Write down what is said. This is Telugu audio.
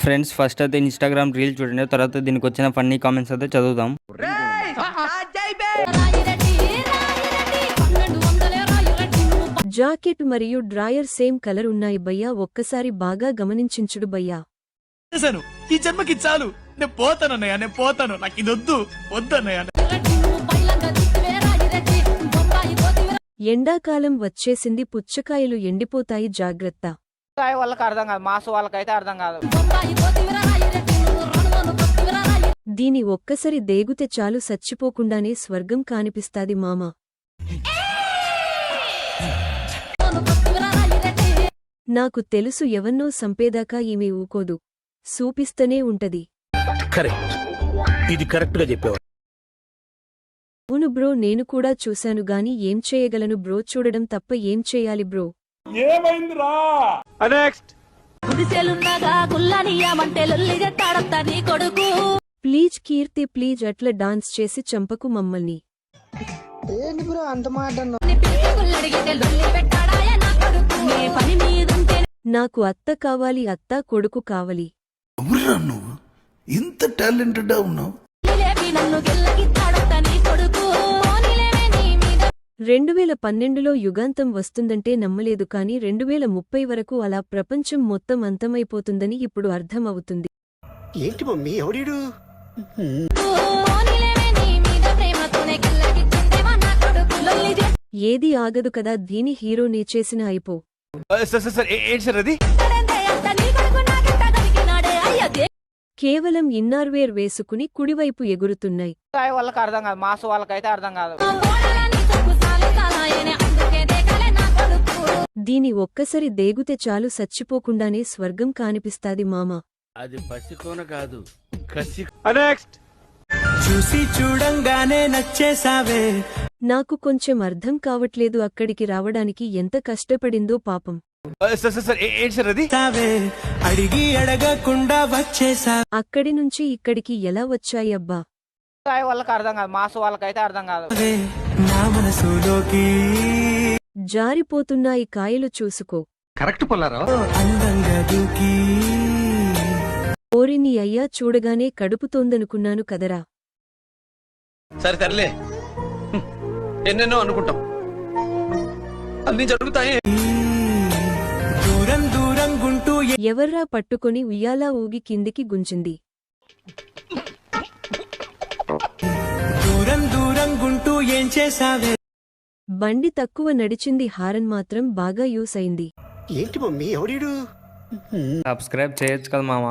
ఫ్రెండ్స్ ఫస్ట్ అయితే ఇన్స్టాగ్రామ్ రీల్ చూడండి, తర్వాత దీనికి వచ్చిన ఫన్నీ కామెంట్స్ అయితే చదువుతాం. జాకెట్ మరియు డ్రాయర్ సేమ్ కలర్ ఉన్నాయి భయ్యా, ఒక్కసారి బాగా గమనించుడు భయ్యా. ఈ జన్మకి చాలు, నేను పోతానన్నయ్య, నేను పోతాను, నాకు ఇది వద్దు వద్దన్నయ్య. ఎండాకాలం వచ్చేసింది, పుచ్చకాయలు ఎండిపోతాయి, జాగ్రత్త. వాళ్ళకి అర్థం కాదు, మాసు వాళ్ళకైతే అర్థం కాదు. దీని ఒక్కసారి దేగుతే చాలు, సచ్చిపోకుండానే స్వర్గం కానిపిస్తాది మామ. నాకు తెలుసు ఎవన్నో సంపేదాకా ఈమె ఊకోదు, సూపిస్తనే ఉంటది. అవును బ్రో, నేను కూడా చూశాను గాని ఏం చేయగలను బ్రో, చూడడం తప్ప ఏం చేయాలి బ్రో. ప్లీజ్ కీర్తి ప్లీజ్, అట్లా డాన్స్ చేసి చంపకు మమ్మల్ని. నాకు అత్త కావాలి, అత్త కొడుకు కావాలి. ఇంత టాలెంటెడ్ ఉన్నావు. 2012లో యుగాంతం వస్తుందంటే నమ్మలేదు, కానీ 2030 వరకు అలా ప్రపంచం మొత్తం అంతమైపోతుందని ఇప్పుడు అర్థం అవుతుంది. ఏంటి మమ్మీ ఎవడీడు? ఏది ఆగదు కదా, దీని హీరోనే చేసిన అయిపో. కేవలం ఇన్నర్వేర్ వేసుకుని కుడివైపు ఎగురుతున్నాయి. వాళ్ళకి అర్థం కాదు, మాసు వాళ్ళకైతే అర్థం కాదు. దీని ఒక్కసారి దేగుతే చాలు, సచ్చిపోకుండానే స్వర్గం కానిపిస్తాది మామ. అది పసికోన కాదు, కసి. చూసి చూడంగానే నచ్చేసావే. నాకు కొంచెం అర్థం కావట్లేదు, అక్కడికి రావడానికి ఎంత కష్టపడిందో పాపం. అడిగి అడగకుండా వచ్చేసా. అక్కడి నుంచి ఇక్కడికి ఎలా వచ్చాయి అబ్బా. వాళ్ళకి అర్థం కాదు, మాసు వాళ్ళకైతే అర్థం కాదు. నా మనసులోకి జారిపోతున్నాయి కాయలు, చూసుకో. కరెక్ట్ పొల్లారా. అందంగా దూకి ఓరి నీ అయ్యా, చూడగానే కడుపుతోందనుకున్నాను కదరా. సరే తరలే, ఎన్నెన్నో అనుకుంటాం, అన్ని జరుగుతాయి. దూరం దూరం గుంటూ ఎవర్రా పట్టుకొని ఉయ్యాలా ఊగి కిందికి గుంజింది. దూరం దూరం గుంటూ ఏం చేసావే. బండి తక్కువ నడిచింది, హారన్ మాత్రం బాగా యూస్ అయింది. ఏంటి మమ్మీ ఎవడీడు? సబ్స్క్రైబ్ చేయొచ్చు కదా మామ.